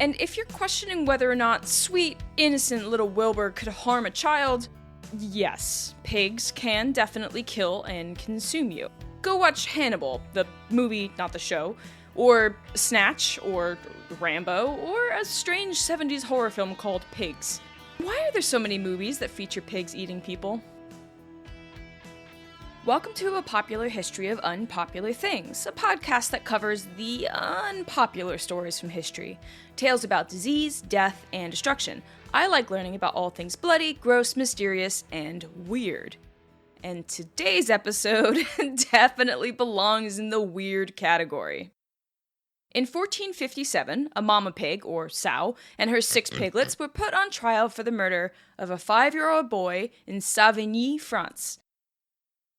And if you're questioning whether or not sweet, innocent little Wilbur could harm a child, yes, pigs can definitely kill and consume you. Go watch Hannibal, the movie, not the show, or Snatch, or Rambo, or a strange 70s horror film called Pigs. Why are there so many movies that feature pigs eating people? Welcome to A Popular History of Unpopular Things, a podcast that covers the unpopular stories from history. Tales about disease, death, and destruction. I like learning about all things bloody, gross, mysterious, and weird. And today's episode definitely belongs in the weird category. In 1457, a mama pig, or sow, and her 6 piglets were put on trial for the murder of a 5-year-old boy in Savigny, France.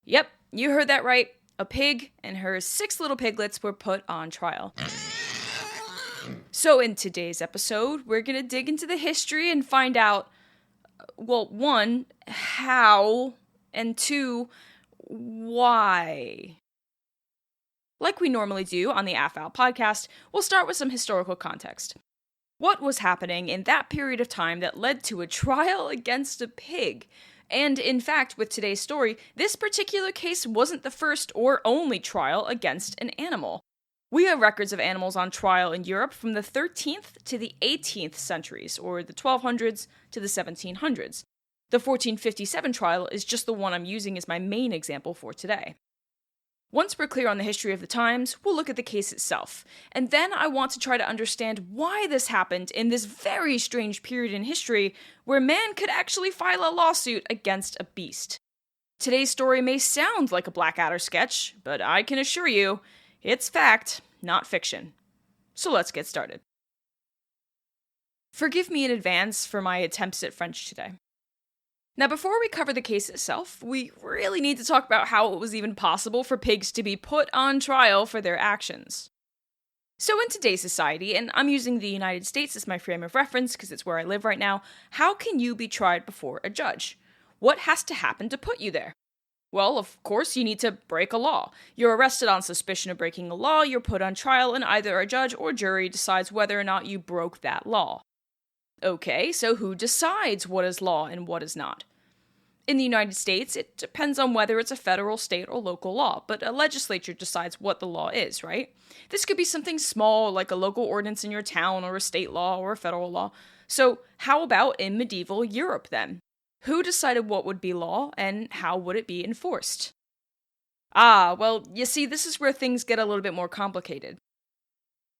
Yep, you heard that right. A pig and her 6 little piglets were put on trial. So in today's episode, we're going to dig into the history and find out, well, 1, how, and 2, why. Like we normally do on the AFAL podcast, we'll start with some historical context. What was happening in that period of time that led to a trial against a pig? And in fact, with today's story, this particular case wasn't the first or only trial against an animal. We have records of animals on trial in Europe from the 13th to the 18th centuries, or the 1200s to the 1700s. The 1457 trial is just the one I'm using as my main example for today. Once we're clear on the history of the times, we'll look at the case itself, and then I want to try to understand why this happened in this very strange period in history where man could actually file a lawsuit against a beast. Today's story may sound like a Blackadder sketch, but I can assure you, it's fact, not fiction. So let's get started. Forgive me in advance for my attempts at French today. Now, before we cover the case itself, we really need to talk about how it was even possible for pigs to be put on trial for their actions. So in today's society, and I'm using the United States as my frame of reference because it's where I live right now, how can you be tried before a judge? What has to happen to put you there? Well, of course, you need to break a law. You're arrested on suspicion of breaking a law, you're put on trial, and either a judge or jury decides whether or not you broke that law. Okay, so who decides what is law and what is not? In the United States, it depends on whether it's a federal, state, or local law, but a legislature decides what the law is, right? This could be something small, like a local ordinance in your town, or a state law, or a federal law. So how about in medieval Europe, then? Who decided what would be law, and how would it be enforced? Well, you see, this is where things get a little bit more complicated.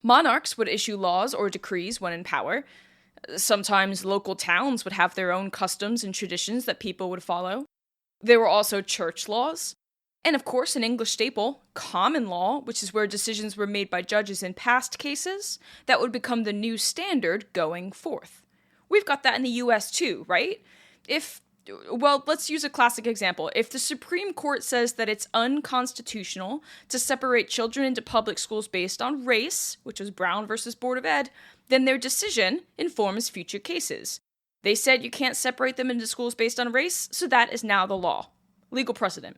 Monarchs would issue laws or decrees when in power. Sometimes local towns would have their own customs and traditions that people would follow. There were also church laws. And of course, an English staple, common law, which is where decisions were made by judges in past cases, that would become the new standard going forth. We've got that in the US too, right? Let's use a classic example. If the Supreme Court says that it's unconstitutional to separate children into public schools based on race, which was Brown versus Board of Ed, then their decision informs future cases. They said you can't separate them into schools based on race, so that is now the law. Legal precedent.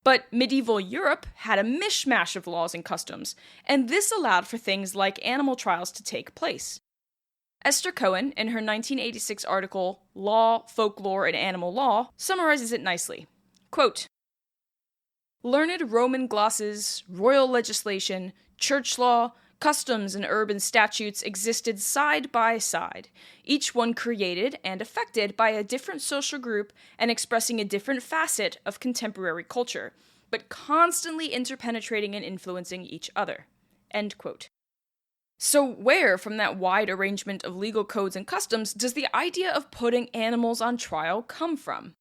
But medieval Europe had a mishmash of laws and customs, and this allowed for things like animal trials to take place. Esther Cohen, in her 1986 article, Law, Folklore, and Animal Law, summarizes it nicely. Quote, "Learned Roman glosses, royal legislation, church law, customs, and urban statutes existed side by side, each one created and affected by a different social group and expressing a different facet of contemporary culture, but constantly interpenetrating and influencing each other." End quote. So where, from that wide arrangement of legal codes and customs, does the idea of putting animals on trial come from?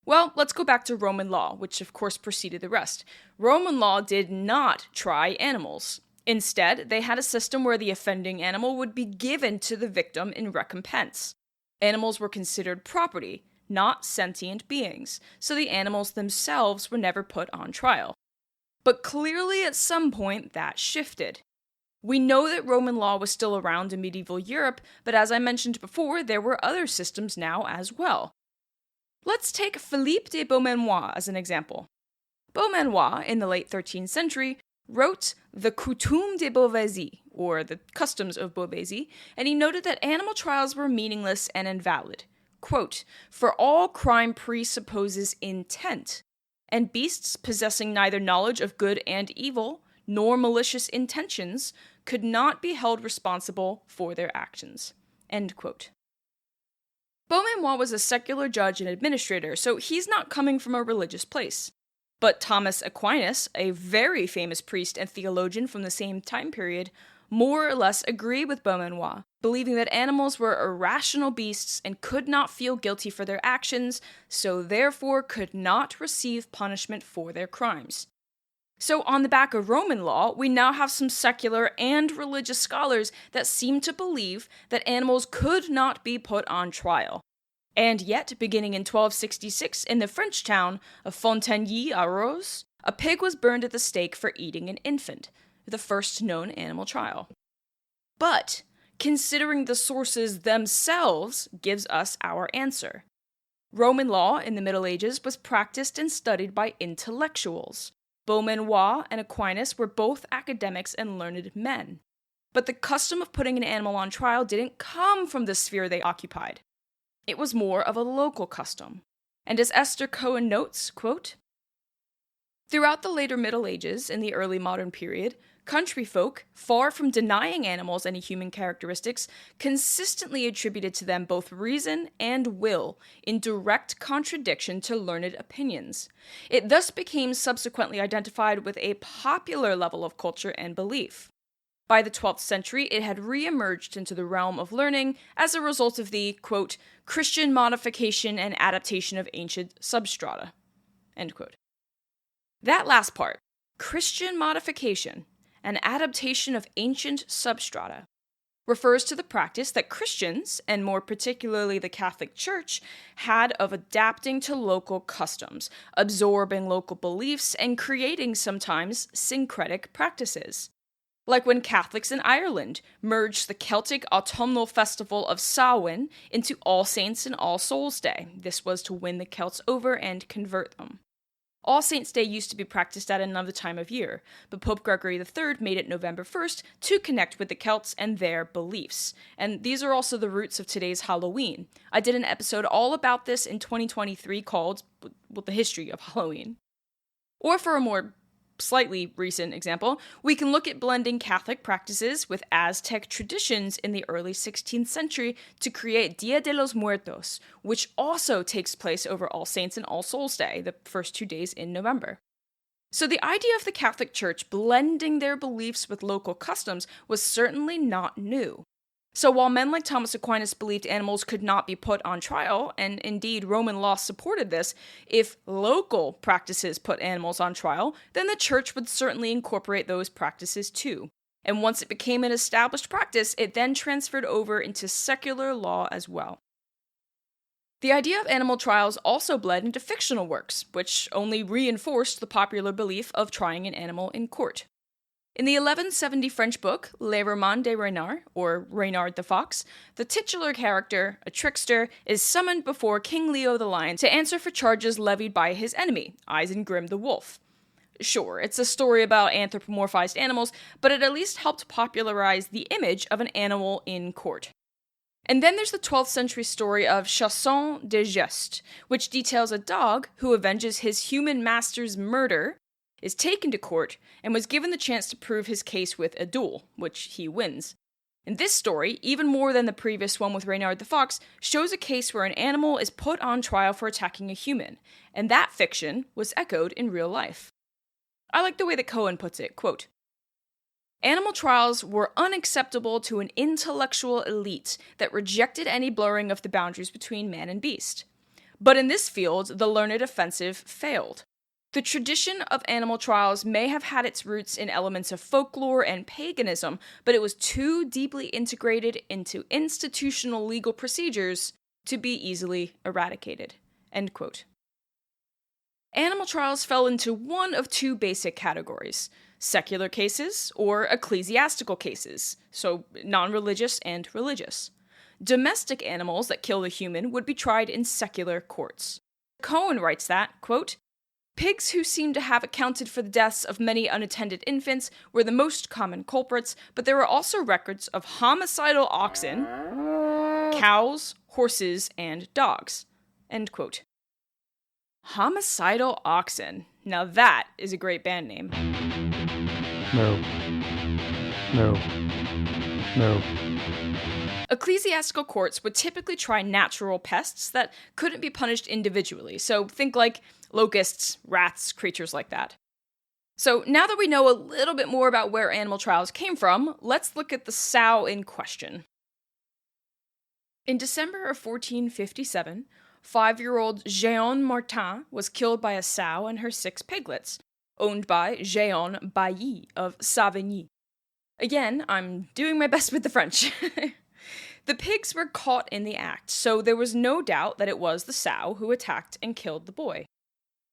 Well, let's go back to Roman law, which of course preceded the rest. Roman law did not try animals. Instead, they had a system where the offending animal would be given to the victim in recompense. Animals were considered property, not sentient beings, so the animals themselves were never put on trial. But clearly at some point that shifted. We know that Roman law was still around in medieval Europe, but as I mentioned before, there were other systems now as well. Let's take Philippe de Beaumanoir as an example. Beaumanoir, in the late 13th century, wrote The Coutume de Beauvaisis, or The Customs of Beauvaisis, and he noted that animal trials were meaningless and invalid. Quote, "For all crime presupposes intent, and beasts possessing neither knowledge of good and evil, nor malicious intentions, could not be held responsible for their actions." End quote. Beaumanoir was a secular judge and administrator, so he's not coming from a religious place. But Thomas Aquinas, a very famous priest and theologian from the same time period, more or less agreed with Beaumanoir, believing that animals were irrational beasts and could not feel guilty for their actions, so therefore could not receive punishment for their crimes. So on the back of Roman law, we now have some secular and religious scholars that seem to believe that animals could not be put on trial. And yet, beginning in 1266 in the French town of Fontainebleau-à-Rose, a pig was burned at the stake for eating an infant, the first known animal trial. But, considering the sources themselves gives us our answer. Roman law in the Middle Ages was practiced and studied by intellectuals. Beaumanoir and Aquinas were both academics and learned men. But the custom of putting an animal on trial didn't come from the sphere they occupied. It was more of a local custom. And as Esther Cohen notes, quote, "Throughout the later Middle Ages and the early modern period, country folk, far from denying animals any human characteristics, consistently attributed to them both reason and will, in direct contradiction to learned opinions. It thus became subsequently identified with a popular level of culture and belief. By the 12th century, it had re-emerged into the realm of learning as a result of the, quote, Christian modification and adaptation of ancient substrata." End quote. That last part, Christian modification and adaptation of ancient substrata, refers to the practice that Christians, and more particularly the Catholic Church, had of adapting to local customs, absorbing local beliefs, and creating sometimes syncretic practices. Like when Catholics in Ireland merged the Celtic autumnal festival of Samhain into All Saints and All Souls Day. This was to win the Celts over and convert them. All Saints' Day used to be practiced at another time of year, but Pope Gregory III made it November 1st to connect with the Celts and their beliefs. And these are also the roots of today's Halloween. I did an episode all about this in 2023 called The History of Halloween. Or for a more slightly recent example, we can look at blending Catholic practices with Aztec traditions in the early 16th century to create Dia de los Muertos, which also takes place over All Saints and All Souls Day, the first 2 days in November. So the idea of the Catholic Church blending their beliefs with local customs was certainly not new. So while men like Thomas Aquinas believed animals could not be put on trial, and indeed Roman law supported this, if local practices put animals on trial, then the church would certainly incorporate those practices too. And once it became an established practice, it then transferred over into secular law as well. The idea of animal trials also bled into fictional works, which only reinforced the popular belief of trying an animal in court. In the 1170 French book, Les Romans de Renard, or Reynard the Fox, the titular character, a trickster, is summoned before King Leo the Lion to answer for charges levied by his enemy, Isengrim the Wolf. Sure, it's a story about anthropomorphized animals, but it at least helped popularize the image of an animal in court. And then there's the 12th century story of Chasson de Geste, which details a dog who avenges his human master's murder, is taken to court, and was given the chance to prove his case with a duel, which he wins. And this story, even more than the previous one with Reynard the Fox, shows a case where an animal is put on trial for attacking a human, and that fiction was echoed in real life. I like the way that Cohen puts it, quote, "Animal trials were unacceptable to an intellectual elite that rejected any blurring of the boundaries between man and beast. But in this field, the learned offensive failed. The tradition of animal trials may have had its roots in elements of folklore and paganism, but it was too deeply integrated into institutional legal procedures to be easily eradicated." End quote. Animal trials fell into one of two basic categories: secular cases or ecclesiastical cases, so non-religious and religious. Domestic animals that kill a human would be tried in secular courts. Cohen writes that, quote, Pigs who seem to have accounted for the deaths of many unattended infants were the most common culprits, but there were also records of homicidal oxen, cows, horses, and dogs. End quote. Homicidal oxen. Now that is a great band name. No. Ecclesiastical courts would typically try natural pests that couldn't be punished individually, so think like locusts, rats, creatures like that. So now that we know a little bit more about where animal trials came from, let's look at the sow in question. In December of 1457, 5-year-old Jehan Martin was killed by a sow and her 6 piglets, owned by Jehan Bailly of Savigny. Again, I'm doing my best with the French. The pigs were caught in the act, so there was no doubt that it was the sow who attacked and killed the boy.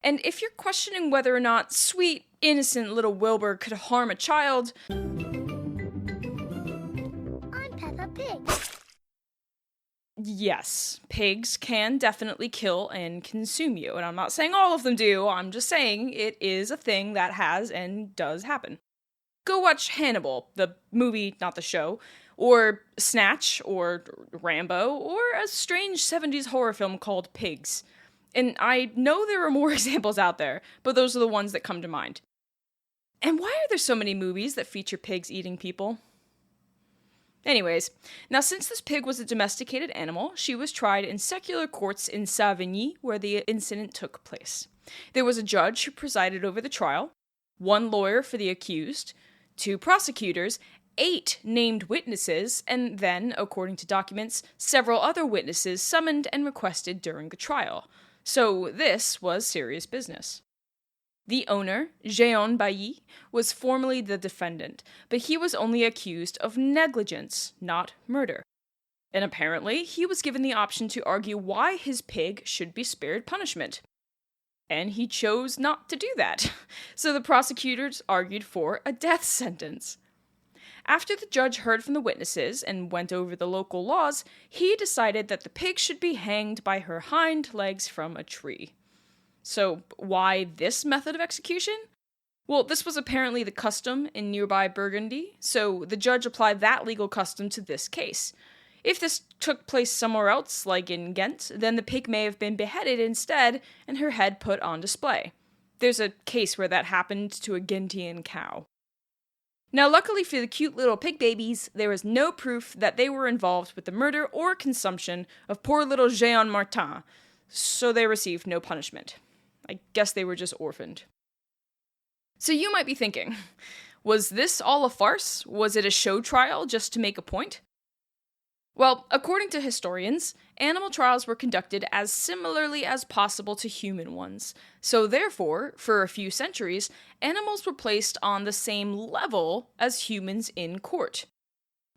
And if you're questioning whether or not sweet, innocent little Wilbur could harm a child, I'm Peppa Pig. Yes, pigs can definitely kill and consume you, and I'm not saying all of them do, I'm just saying it is a thing that has and does happen. Go watch Hannibal, the movie, not the show, or Snatch, or Rambo, or a strange 70s horror film called Pigs. And I know there are more examples out there, but those are the ones that come to mind. And why are there so many movies that feature pigs eating people? Anyways, now since this pig was a domesticated animal, she was tried in secular courts in Savigny, where the incident took place. There was a judge who presided over the trial, 1 lawyer for the accused, 2 prosecutors, 8 named witnesses, and then, according to documents, several other witnesses summoned and requested during the trial. So this was serious business. The owner, Jehan Bailly, was formally the defendant, but he was only accused of negligence, not murder. And apparently, he was given the option to argue why his pig should be spared punishment. And he chose not to do that. So the prosecutors argued for a death sentence. After the judge heard from the witnesses and went over the local laws, he decided that the pig should be hanged by her hind legs from a tree. So why this method of execution? Well, this was apparently the custom in nearby Burgundy, so the judge applied that legal custom to this case. If this took place somewhere else, like in Ghent, then the pig may have been beheaded instead and her head put on display. There's a case where that happened to a Ghentian cow. Now, luckily for the cute little pig babies, there is no proof that they were involved with the murder or consumption of poor little Jehan Martin, so they received no punishment. I guess they were just orphaned. So you might be thinking, was this all a farce? Was it a show trial just to make a point? Well, according to historians, animal trials were conducted as similarly as possible to human ones. So therefore, for a few centuries, animals were placed on the same level as humans in court.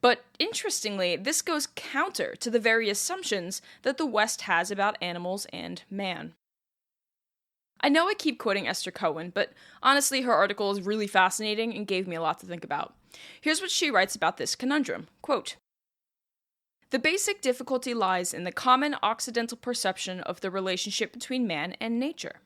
But interestingly, this goes counter to the very assumptions that the West has about animals and man. I know I keep quoting Esther Cohen, but honestly her article is really fascinating and gave me a lot to think about. Here's what she writes about this conundrum. Quote, "The basic difficulty lies in the common Occidental perception of the relationship between man and nature.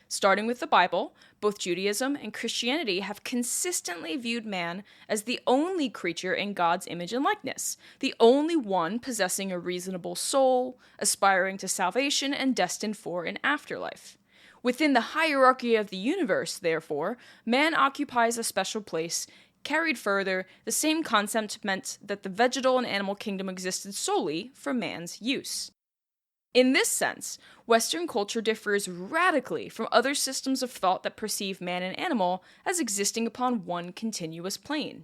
Starting with the Bible, both Judaism and Christianity have consistently viewed man as the only creature in God's image and likeness, the only one possessing a reasonable soul, aspiring to salvation and destined for an afterlife. Within the hierarchy of the universe, therefore, man occupies a special place. Carried further, the same concept meant that the vegetal and animal kingdom existed solely for man's use. In this sense, Western culture differs radically from other systems of thought that perceive man and animal as existing upon one continuous plane.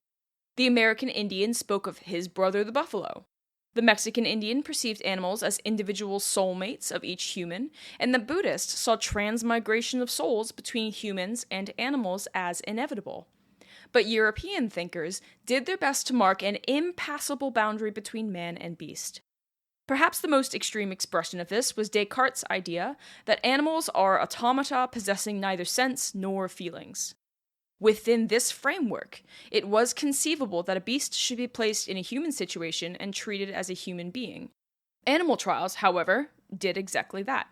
The American Indian spoke of his brother the buffalo. The Mexican Indian perceived animals as individual soulmates of each human, and the Buddhist saw transmigration of souls between humans and animals as inevitable. But European thinkers did their best to mark an impassable boundary between man and beast. Perhaps the most extreme expression of this was Descartes' idea that animals are automata possessing neither sense nor feelings. Within this framework, it was conceivable that a beast should be placed in a human situation and treated as a human being. Animal trials, however, did exactly that."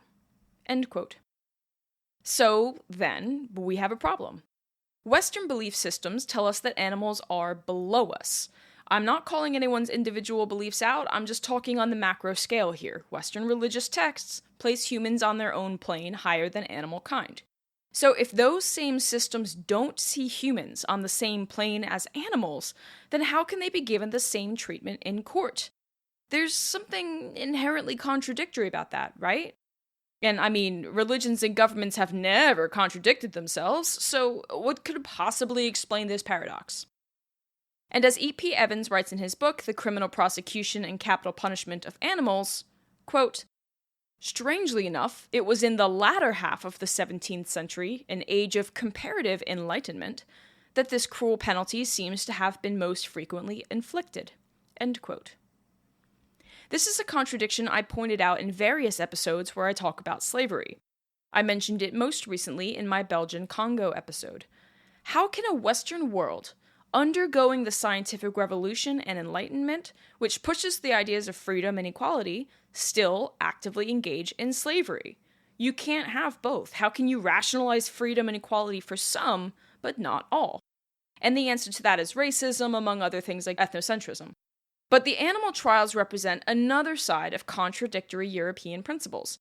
End quote. So then, we have a problem. Western belief systems tell us that animals are below us. I'm not calling anyone's individual beliefs out, I'm just talking on the macro scale here. Western religious texts place humans on their own plane higher than animal kind. So if those same systems don't see humans on the same plane as animals, then how can they be given the same treatment in court? There's something inherently contradictory about that, right? And I mean, religions and governments have never contradicted themselves, so what could possibly explain this paradox? And as E.P. Evans writes in his book, The Criminal Prosecution and Capital Punishment of Animals, quote, strangely enough, it was in the latter half of the 17th century, an age of comparative enlightenment, that this cruel penalty seems to have been most frequently inflicted. End quote. This is a contradiction I pointed out in various episodes where I talk about slavery. I mentioned it most recently in my Belgian Congo episode. How can a Western world, undergoing the scientific revolution and enlightenment, which pushes the ideas of freedom and equality, still actively engage in slavery? You can't have both. How can you rationalize freedom and equality for some, but not all? And the answer to that is racism, among other things like ethnocentrism. But the animal trials represent another side of contradictory European principles.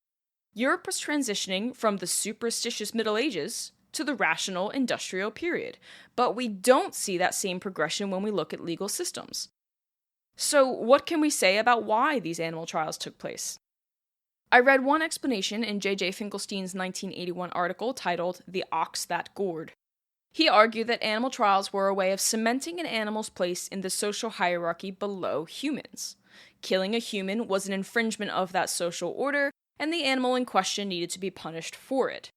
Europe was transitioning from the superstitious Middle Ages to the rational industrial period, but we don't see that same progression when we look at legal systems. So what can we say about why these animal trials took place? I read one explanation in J.J. Finkelstein's 1981 article titled The Ox That Gored. He argued that animal trials were a way of cementing an animal's place in the social hierarchy below humans. Killing a human was an infringement of that social order, and the animal in question needed to be punished for it.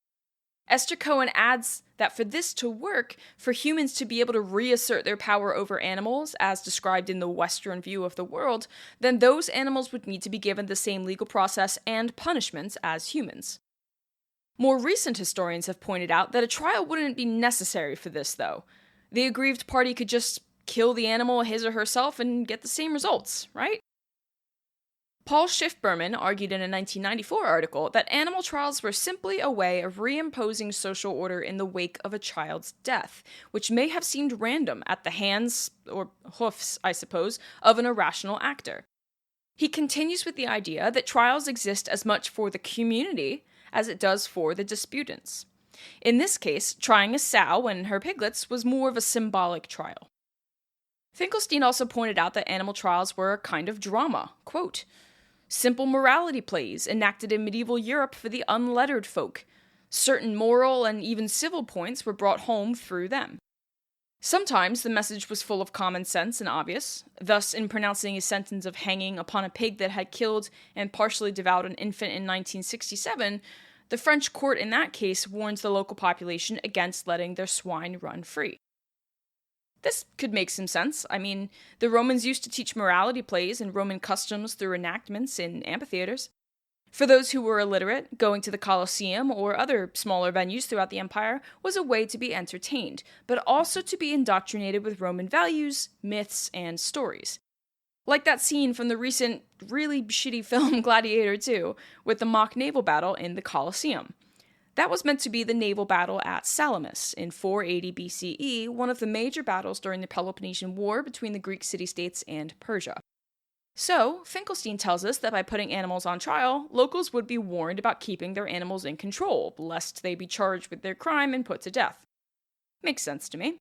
Esther Cohen adds that for this to work, for humans to be able to reassert their power over animals, as described in the Western view of the world, then those animals would need to be given the same legal process and punishments as humans. More recent historians have pointed out that a trial wouldn't be necessary for this, though. The aggrieved party could just kill the animal his or herself and get the same results, right? Paul Schiff-Berman argued in a 1994 article that animal trials were simply a way of reimposing social order in the wake of a child's death, which may have seemed random at the hands, or hoofs, I suppose, of an irrational actor. He continues with the idea that trials exist as much for the community as it does for the disputants. In this case, trying a sow and her piglets was more of a symbolic trial. Finkelstein also pointed out that animal trials were a kind of drama, quote, simple morality plays enacted in medieval Europe for the unlettered folk. Certain moral and even civil points were brought home through them. Sometimes the message was full of common sense and obvious. Thus, in pronouncing a sentence of hanging upon a pig that had killed and partially devoured an infant in 1967, the French court in that case warns the local population against letting their swine run free. This could make some sense. I mean, the Romans used to teach morality plays and Roman customs through enactments in amphitheaters. For those who were illiterate, going to the Colosseum or other smaller venues throughout the empire was a way to be entertained, but also to be indoctrinated with Roman values, myths, and stories. Like that scene from the recent, really shitty film Gladiator II, with the mock naval battle in the Colosseum. That was meant to be the naval battle at Salamis in 480 BCE, one of the major battles during the Peloponnesian War between the Greek city-states and Persia. So, Finkelstein tells us that by putting animals on trial, locals would be warned about keeping their animals in control, lest they be charged with their crime and put to death. Makes sense to me.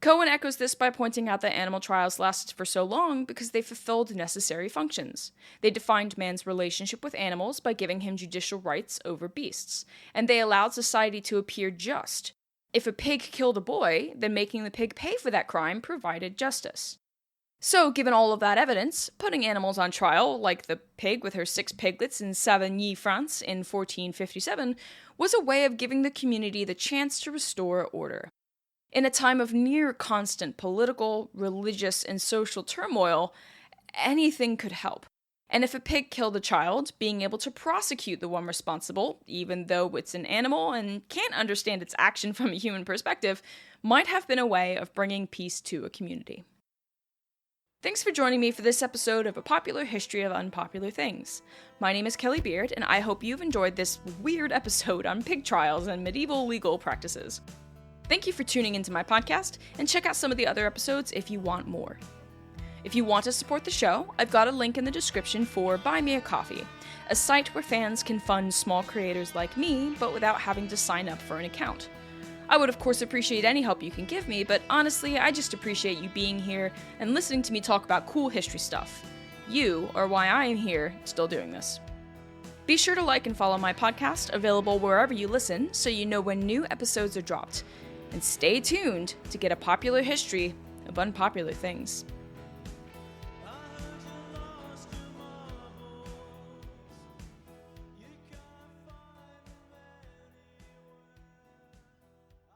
Cohen echoes this by pointing out that animal trials lasted for so long because they fulfilled necessary functions. They defined man's relationship with animals by giving him judicial rights over beasts, and they allowed society to appear just. If a pig killed a boy, then making the pig pay for that crime provided justice. So, given all of that evidence, putting animals on trial, like the pig with her 6 piglets in Savigny, France in 1457, was a way of giving the community the chance to restore order. In a time of near constant political, religious, and social turmoil, anything could help. And if a pig killed a child, being able to prosecute the one responsible, even though it's an animal and can't understand its action from a human perspective, might have been a way of bringing peace to a community. Thanks for joining me for this episode of A Popular History of Unpopular Things. My name is Kelli Beard, and I hope you've enjoyed this weird episode on pig trials and medieval legal practices. Thank you for tuning into my podcast, and check out some of the other episodes if you want more. If you want to support the show, I've got a link in the description for Buy Me a Coffee, a site where fans can fund small creators like me, but without having to sign up for an account. I would of course appreciate any help you can give me, but honestly, I just appreciate you being here and listening to me talk about cool history stuff. You are why I am here, still doing this. Be sure to like and follow my podcast, available wherever you listen, so you know when new episodes are dropped. And stay tuned to get a popular history of unpopular things.